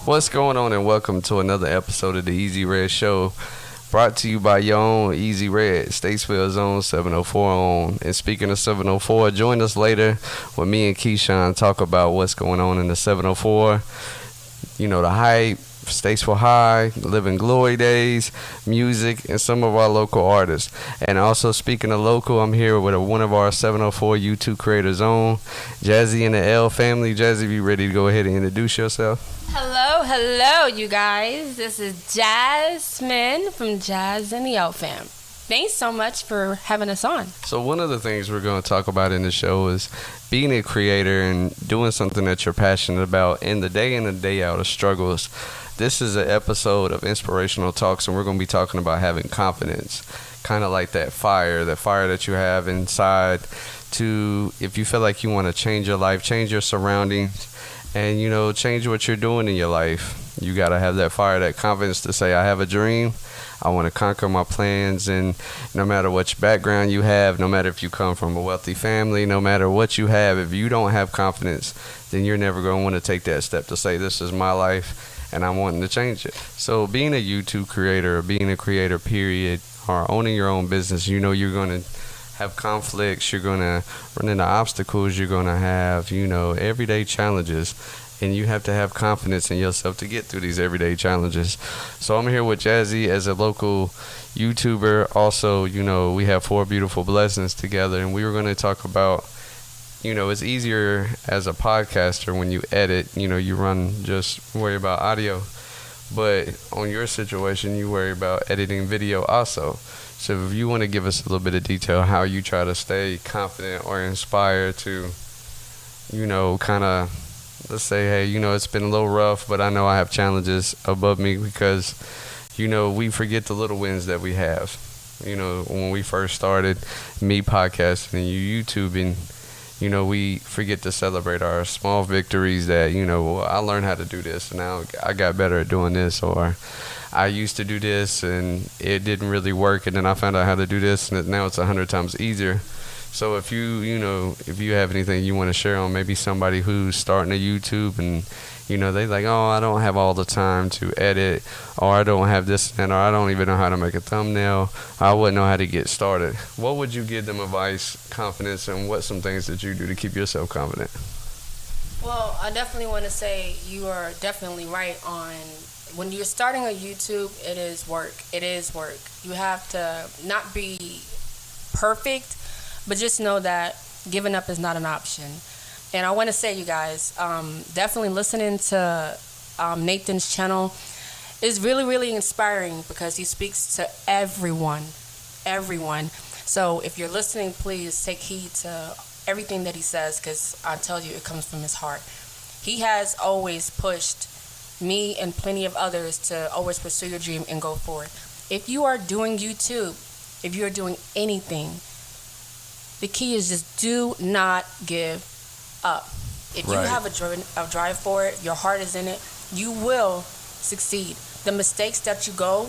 What's going on, and welcome to another episode of the Easy Red Show, brought to you by your own Easy Red, Statesville Zone 704 on. And speaking of 704, join us later when me and Keyshawn talk about what's going on in the 704. You know, the hype, Statesville High, Living Glory Days, music, and some of our local artists. And also, speaking of local, I'm here with one of our 704 YouTube creators on, Jazzy and the L family. Jazzy, you ready to go ahead and introduce yourself? Hello, you guys. This is Jasmine from Jazz and the L Fam. Thanks so much for having us on. So one of the things we're going to talk about in the show is being a creator and doing something that you're passionate about in the day in and day out of struggles. This is an episode of Inspirational Talks, and we're going to be talking about having confidence, kind of like that fire that you have inside to, if you feel like you want to change your life, change your surroundings, and, you know, change what you're doing in your life. You got to have that fire, that confidence to say, I have a dream. I want to conquer my plans. And no matter which background you have, no matter if you come from a wealthy family, no matter what you have, if you don't have confidence, then you're never going to want to take that step to say, this is my life and I'm wanting to change it. So being a YouTube creator, or being a creator, period, or owning your own business, you know you're going to have conflicts, you're going to run into obstacles, you're going to have, you know, everyday challenges, and you have to have confidence in yourself to get through these everyday challenges. So I'm here with Jazzy as a local YouTuber. Also, you know, we have 4 beautiful blessings together, and we were going to talk about, you know, it's easier as a podcaster when you edit, you know, you just worry about audio, but on your situation, you worry about editing video also. So if you want to give us a little bit of detail how you try to stay confident or inspired to, you know, kind of, let's say, hey, you know, it's been a little rough, but I know I have challenges above me, because, you know, we forget the little wins that we have. You know, when we first started, me podcasting and you YouTubing, you know, we forget to celebrate our small victories that, you know, well, I learned how to do this and now I got better at doing this, or I used to do this and it didn't really work, and then I found out how to do this and now it's 100 times easier. So if if you have anything you want to share on maybe somebody who's starting a YouTube and, you know, they like, oh, I don't have all the time to edit, or I don't have this and, or I don't even know how to make a thumbnail, I wouldn't know how to get started. What would you give them advice, confidence, and what's some things that you do to keep yourself confident? Well, I definitely want to say you are definitely right on. When you're starting a YouTube, it is work. It is work. You have to not be perfect, but just know that giving up is not an option. And I want to say, you guys, definitely listening to Nathan's channel is really, really inspiring, because he speaks to everyone. So if you're listening, please take heed to everything that he says, because I tell you, it comes from his heart. He has always pushed me and plenty of others to always pursue your dream and go forward. If you are doing YouTube, if you're doing anything, the key is just do not give up. If you have a drive for it, your heart is in it, you will succeed. The mistakes that you go,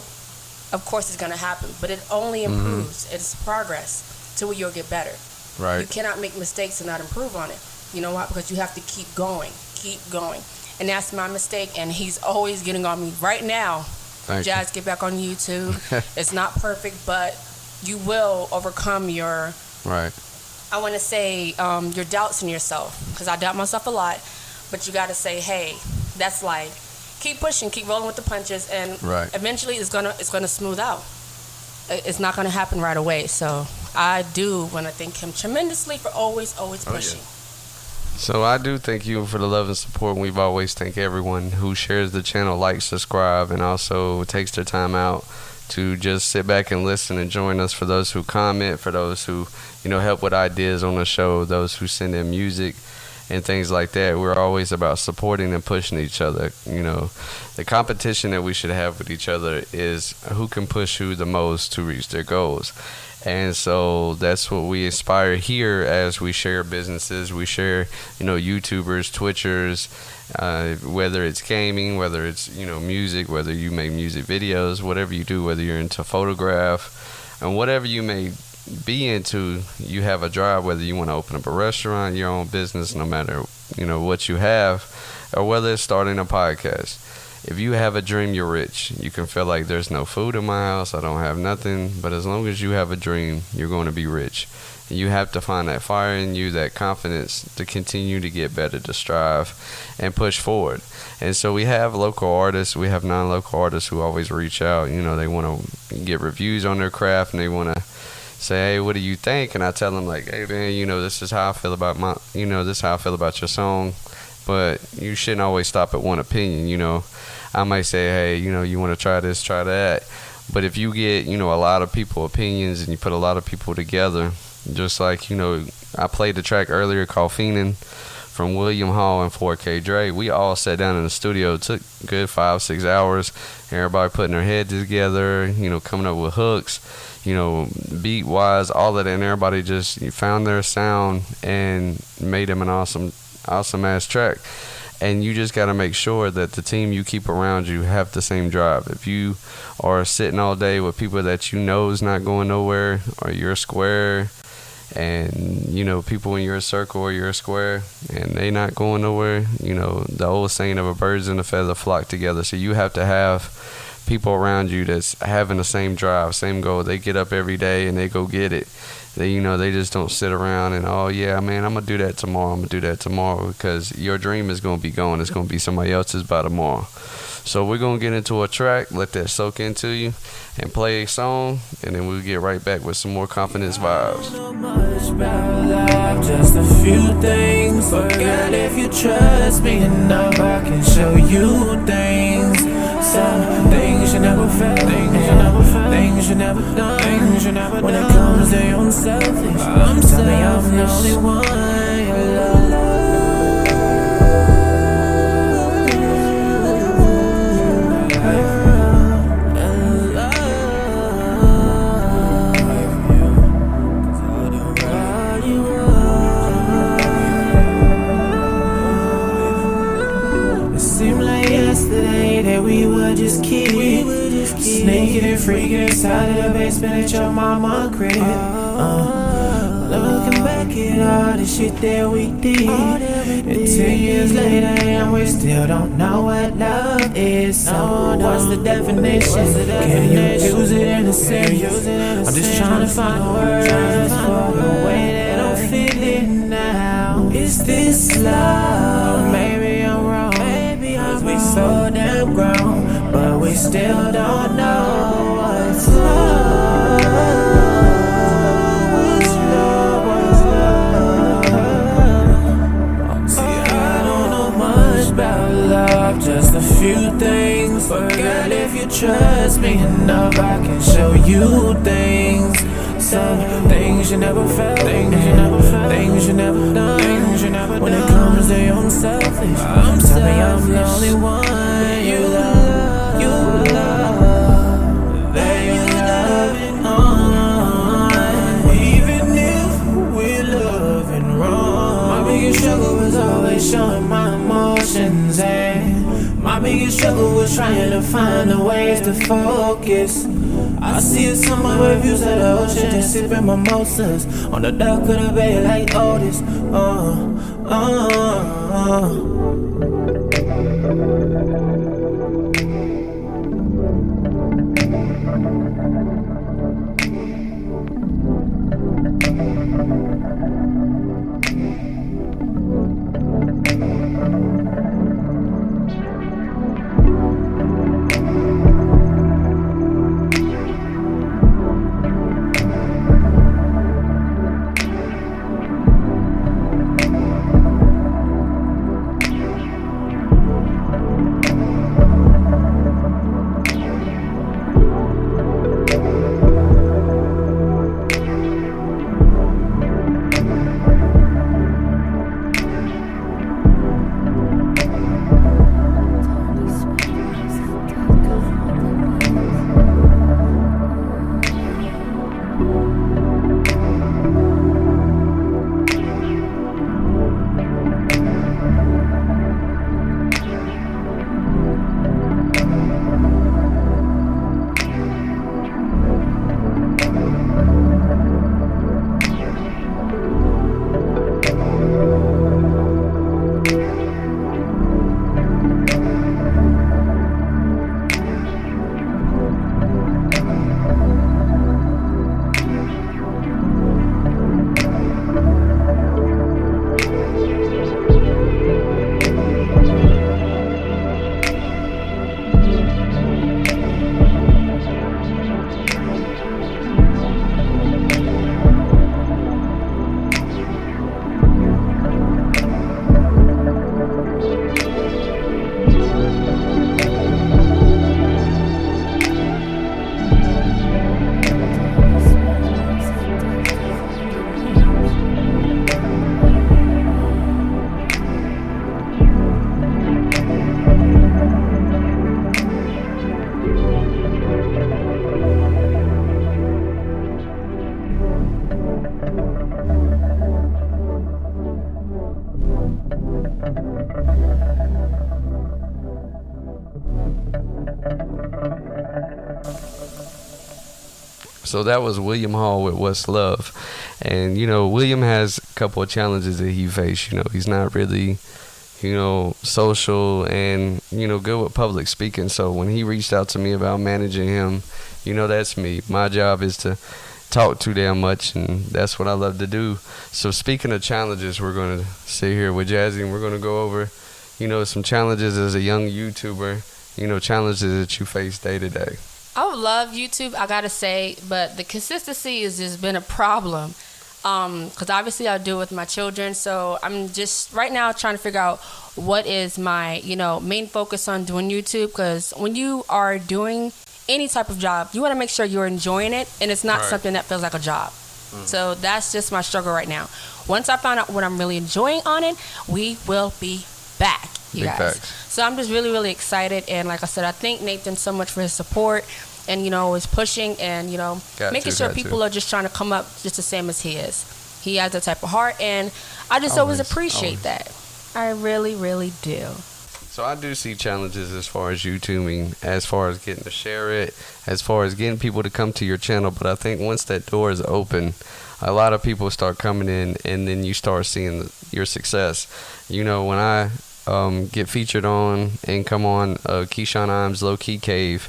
of course, is going to happen, but it only improves. It's progress to where you'll get better. Right. You cannot make mistakes and not improve on it. You know why? Because you have to keep going. And that's my mistake, and he's always getting on me right now. Jazz, get back on YouTube. It's not perfect, but you will overcome your, I want to say, your doubts in yourself, because I doubt myself a lot, but you got to say, hey, that's life. Keep pushing, keep rolling with the punches, and eventually it's gonna smooth out. It's not gonna happen right away. So I do want to thank him tremendously for always pushing. Yeah. So I do thank you for the love and support. We've always thanked everyone who shares the channel, likes, subscribe, and also takes their time out to just sit back and listen and join us. For those who comment, for those who, you know, help with ideas on the show, those who send in music and things like that. We're always about supporting and pushing each other. You know, the competition that we should have with each other is who can push who the most to reach their goals. And so that's what we aspire here as we share businesses. We share, you know, YouTubers, Twitchers, whether it's gaming, whether it's, you know, music, whether you make music videos, whatever you do, whether you're into photograph, and whatever you may be into, you have a drive, whether you want to open up a restaurant, your own business, no matter, you know, what you have, or whether it's starting a podcast. if you have a dream, you're rich. You can feel like there's no food in my house, I don't have nothing, but as long as you have a dream, you're going to be rich. And you have to find that fire in you, that confidence to continue to get better, to strive and push forward. And so we have local artists, we have non-local artists who always reach out. You know, they want to get reviews on their craft and they want to say, hey, what do you think? And I tell them, like, hey man, you know, this is how I feel about this is how I feel about your song. But you shouldn't always stop at one opinion. You know, I might say, hey, you know, you want to try this, try that. But if you get, you know, a lot of people opinions and you put a lot of people together, just like, you know, I played the track earlier called Fiendin' from William Hall and 4K Dre. We all sat down in the studio. It took good 5-6 hours. Everybody putting their heads together, you know, coming up with hooks, you know, beat wise, all of that. And everybody just found their sound and made them an awesome ass track. And you just got to make sure that the team you keep around you have the same drive. If you are sitting all day with people that you know is not going nowhere, or you're square, and you know people in your circle or your square and they not going nowhere, you know, the old saying of a birds and a feather flock together. So you have to have people around you that's having the same drive, same goal. They get up every day and they go get it. They, you know, they just don't sit around and, oh yeah man, I'm gonna do that tomorrow, because your dream is gonna be gone. It's gonna be somebody else's by tomorrow. So we're gonna get into a track, let that soak into you, and play a song, and then we'll get right back with some more confidence vibes. I don't know much about love, just a few things. But girl, if you trust me enough, I can show you things. Some things you never felt, things you never done. When it comes to your own selfish, tell me I'm the only one you love. That we were just kids, sneaking and freaking inside of the basement at your mama crib. Looking back at all the shit that we did, and 10 years later and we still don't know what love is. So what's the definition? Can you use it in a sentence? I'm just trying to find words for the way that I'm feeling now. Is this love? Maybe I'm wrong. We so damn grown, but we still don't know what's love. What's love? See, I don't know much about love, just a few things. But girl, if you trust me enough, I can show you things. Some things you never felt, things you never done. When it comes to your own selfish, tell me I'm the only one you love, that you loving on. Even if we're loving wrong, my biggest struggle was always showing my emotions, and my biggest struggle was trying to find the ways to focus. I see it some of my views of the ocean, just sipping mimosas on the dock of the bay like Otis. So that was William Hall with What's Love. And, William has a couple of challenges that he faced. He's not really, social and, good with public speaking. So when he reached out to me about managing him, that's me. My job is to talk too damn much, and that's what I love to do. So speaking of challenges, we're going to sit here with Jazzy, and we're going to go over, some challenges as a young YouTuber, challenges that you face day to day. I would love YouTube, I gotta say, but the consistency has just been a problem. Because obviously I do it with my children, so I'm just right now trying to figure out what is my, main focus on doing YouTube. Because when you are doing any type of job, you want to make sure you're enjoying it and it's not something that feels like a job. So that's just my struggle right now. Once I find out what I'm really enjoying on it, we will be back, you Big guys. facts. So I'm just really, really excited. And like I said, I thank Nathan so much for his support and, is pushing and, making sure people are just trying to come up just the same as he is. He has that type of heart, and I just always appreciate that. I really, really do. So I do see challenges as far as YouTubing, as far as getting to share it, as far as getting people to come to your channel. But I think once that door is open, a lot of people start coming in, and then you start seeing your success. When I get featured on and come on Keyshawn Imes Low Key Cave,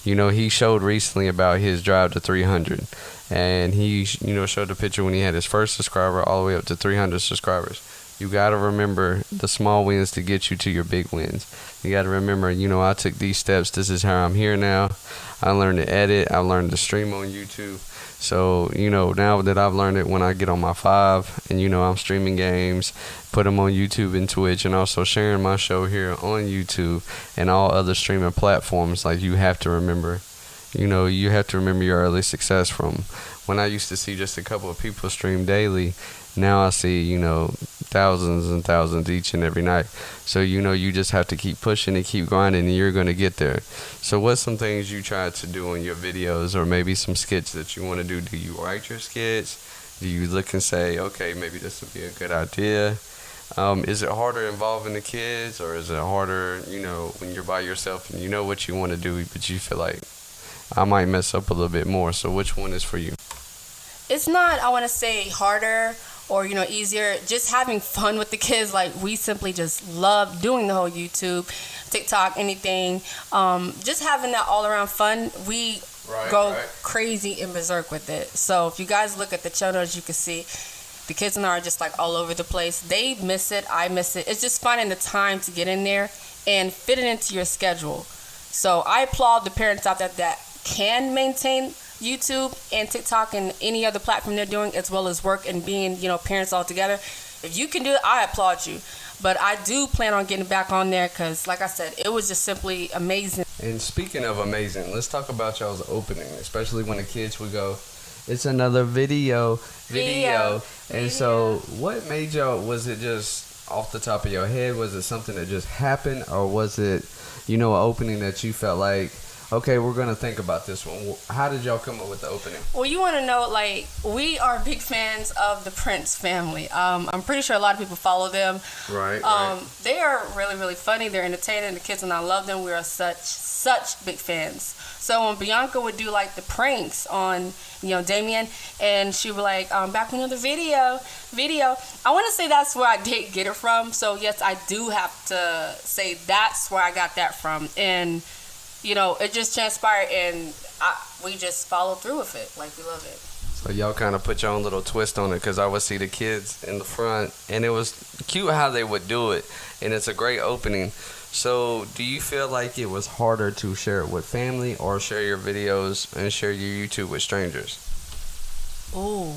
he showed recently about his drive to 300. And he, showed the picture when he had his first subscriber all the way up to 300 subscribers. You got to remember the small wins to get you to your big wins. You got to remember, I took these steps. This is how I'm here now. I learned to edit. I learned to stream on YouTube. So, now that I've learned it, when I get on my 5 and, I'm streaming games, put them on YouTube and Twitch, and also sharing my show here on YouTube and all other streaming platforms, like you have to remember, you have to remember your early success from when I used to see just a couple of people stream daily. Now I see, thousands and thousands each and every night. So, you just have to keep pushing and keep grinding, and you're going to get there. So what's some things you try to do in your videos, or maybe some skits that you want to do? Do you write your skits? Do you look and say, okay, maybe this would be a good idea? Is it harder involving the kids, or is it harder, when you're by yourself and you know what you want to do, but you feel like I might mess up a little bit more? So which one is for you? It's not, I want to say, harder or, easier. Just having fun with the kids. Like, we simply just love doing the whole YouTube, TikTok, anything. Just having that all-around fun. We go crazy and berserk with it. So if you guys look at the channel, as you can see, the kids and I are just like all over the place. They miss it. I miss it. It's just finding the time to get in there and fit it into your schedule. So I applaud the parents out there that can maintain YouTube and TikTok and any other platform they're doing, as well as work and being, parents all together. If you can do it, I applaud you. But I do plan on getting back on there because, like I said, it was just simply amazing. And speaking of amazing, let's talk about y'all's opening, especially when the kids would go, it's another video. And so what made y'all, was it just off the top of your head? Was it something that just happened? Or was it, an opening that you felt like, okay, we're going to think about this one? How did y'all come up with the opening? Well, you want to know, we are big fans of the Prince family. I'm pretty sure a lot of people follow them. Right. They are really, really funny. They're entertaining. The kids and I love them. We are such big fans. So when Bianca would do, the pranks on, Damien, and she would back when the video, I want to say that's where I did get it from. So, yes, I do have to say that's where I got that from. And it just transpired, and we just followed through with it. We love it. So y'all kind of put your own little twist on it, because I would see the kids in the front, and it was cute how they would do it, and it's a great opening. So do you feel like it was harder to share it with family, or share your videos and share your YouTube with strangers? Ooh,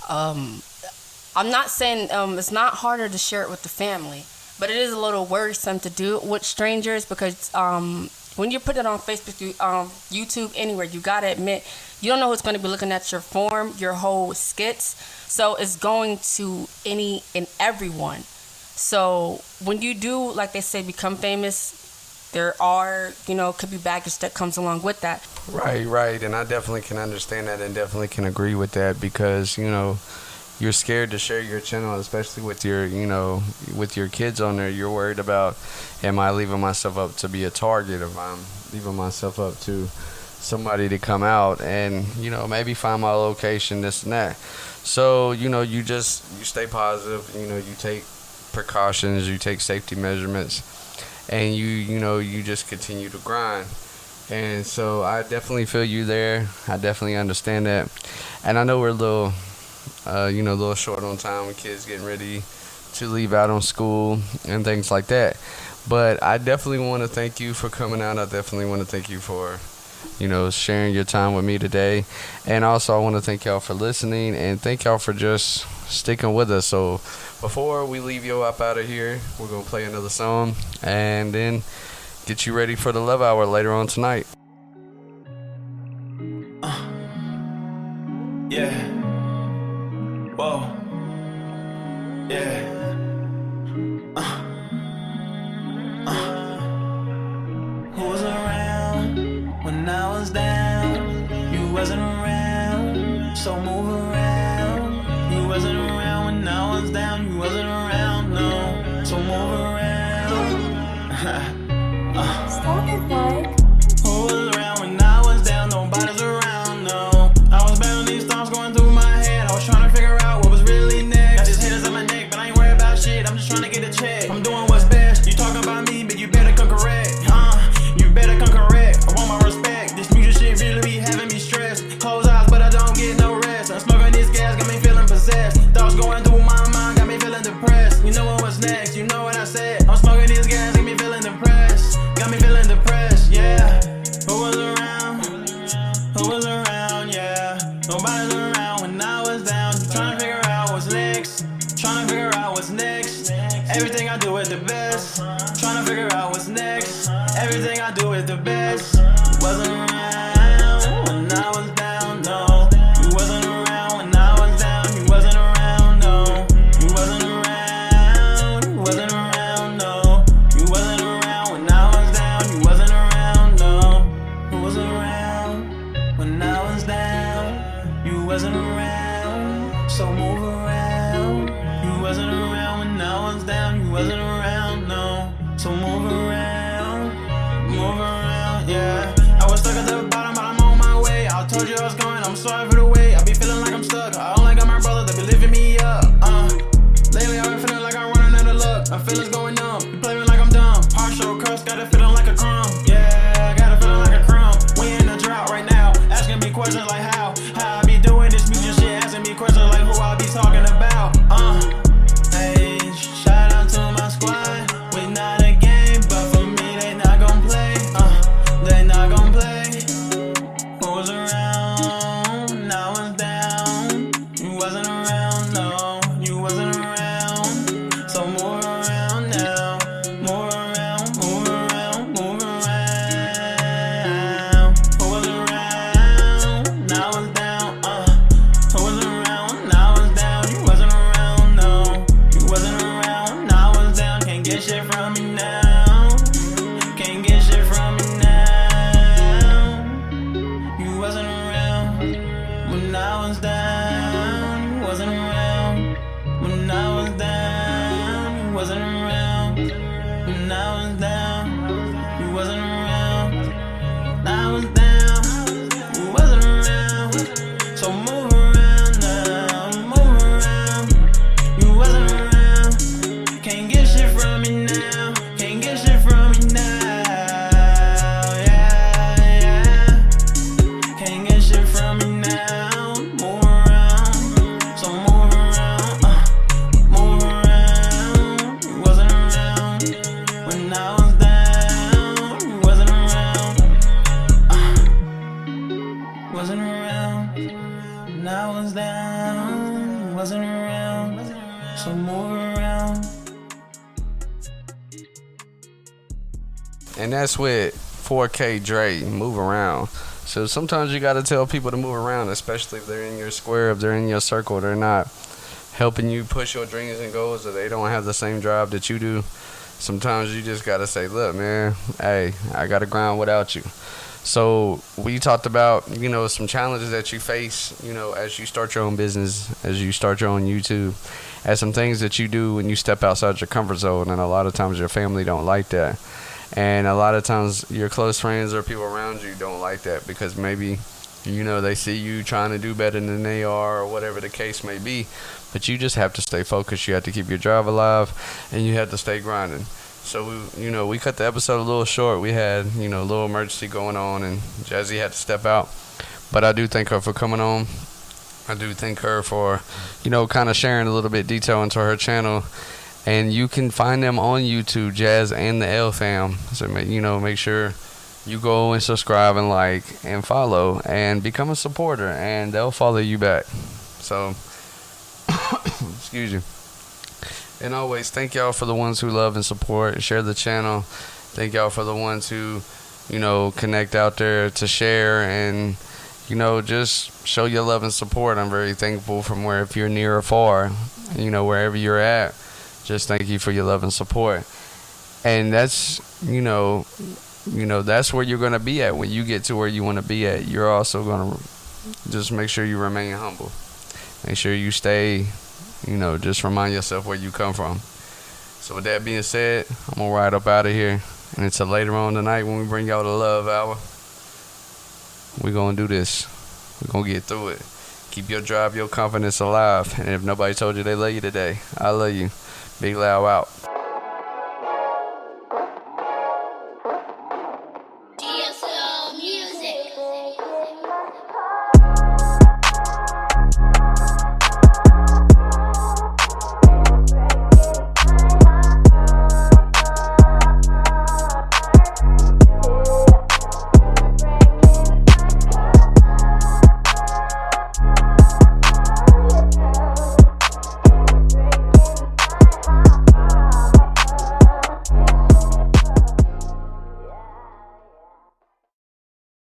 I'm not saying it's not harder to share it with the family, but it is a little worrisome to do it with strangers, because when you put it on Facebook, YouTube, anywhere, you gotta admit, you don't know who's going to be looking at your form, your whole skits. So it's going to any and everyone. So when you do, like they say, become famous, there are, could be baggage that comes along with that. Right. And I definitely can understand that, and definitely can agree with that, because, you're scared to share your channel, especially with your, with your kids on there. You're worried about, am I leaving myself up to be a target? If I'm leaving myself up to somebody to come out and, maybe find my location, this and that. So, you stay positive, you take precautions, you take safety measurements, and you just continue to grind. And so I definitely feel you there. I definitely understand that. And I know we're a little short on time with kids getting ready to leave out on school and things like that. But I definitely want to thank you for coming out. I definitely want to thank you for, sharing your time with me today. And also I want to thank y'all for listening and thank y'all for just sticking with us. So before we leave you up out of here, we're going to play another song and then get you ready for the Love Hour later on tonight. Yeah. Whoa. Yeah. Who was around when I was down? You wasn't around, so move around. You wasn't around when I was down. You wasn't around, no, so move around. Stop it, Mike. Who was around when I was down? Nobody's around, no. I was battling these thoughts going through my head. I was trying to figure out what was really next. Got these haters on my neck, but I ain't worried about shit. I'm just trying to get a check. I'm doing what's best. You talking about me, but you better come correct. You better come correct. I want my respect. This music shit really be having me stressed. Close eyes, but I don't get no rest. I'm smoking this gas, got me feeling possessed. Thoughts going through my mind, got me feeling depressed. You know what's next, you know what I said. I'm smoking this gas, got me feeling depressed. Got me feeling depressed, yeah. Who was around? Who was around, yeah. Nobody's around when I was down. Trying to figure out what's next. Trying to figure out what's next. Everything I do is the best. Trying to figure out what's next. Everything I do is the best. You wasn't around when I was down, no. You wasn't around when I was down. You wasn't around, no. You wasn't around. You wasn't around, no. You wasn't around when I was down. You wasn't around, no. Who was around when I was down? You wasn't around, so move around. You wasn't around when I was down. You wasn't around, no. So move around, yeah. I was stuck at the bottom, but I'm on my way. I told you I was going, I'm sorry for the wait. I be feeling like I'm stuck. I only got my brother that be lifting me up. Lately I've been feeling like I'm running out of luck. My feelings going numb. You play me like I'm dumb. Partial crust, got it feeling like a crumb. Yeah, got it feeling like a crumb. We in a drought right now, asking me questions like how I be doing this music shit, asking me questions like who I be talking about. Hey, shout out to my squad. We not a game, but for me they not gon' play. They not gon' play. Who was around when I was down? You wasn't around, no. You wasn't around. So move around now. Move around, move around, move around. Who was around when I was down? Who was around when I was down? You wasn't around, no. You wasn't around when I was down. Can't get shit from me now. Can't get shit from me now. You wasn't around when I was down. You wasn't around when I was down. You wasn't around when I was down. You wasn't around when I was down. You wasn't around. So move around now. Move around. You wasn't around. Can't get shit from me now. Can't get shit from me now. Yeah. Can't get shit from me now. Move around. So move around. Move around. You wasn't around when I was down. You wasn't around. Wasn't around when I was down. You wasn't around. So move around. And that's with 4K Dre, move around. So sometimes you got to tell people to move around, especially if they're in your square, if they're in your circle, they're not helping you push your dreams and goals, or they don't have the same drive that you do. Sometimes you just got to say, look, man, hey, I got to grind without you. So we talked about, some challenges that you face, as you start your own business, as you start your own YouTube, as some things that you do when you step outside your comfort zone. And a lot of times your family don't like that. And a lot of times your close friends or people around you don't like that because maybe, they see you trying to do better than they are or whatever the case may be. But you just have to stay focused. You have to keep your drive alive and you have to stay grinding. So, we cut the episode a little short. We had, a little emergency going on and Jazzy had to step out. But I do thank her for coming on. I do thank her for, kind of sharing a little bit detail into her channel. And you can find them on YouTube, Jazz and the L Fam. So, make sure you go and subscribe and like and follow and become a supporter. And they'll follow you back. So, excuse you. And always, thank y'all for the ones who love and support, share the channel. Thank y'all for the ones who, connect out there to share and, just show your love and support. I'm very thankful from where, if you're near or far, wherever you're at, just thank you for your love and support. And that's, that's where you're going to be at when you get to where you want to be at. You're also going to just make sure you remain humble. Make sure you stay, just remind yourself where you come from. So with that being said, I'm going to ride up out of here. And until later on tonight when we bring y'all the Love Hour, we're going to do this. We're going to get through it. Keep your drive, your confidence alive. And if nobody told you they love you today, I love you. Big Loud out.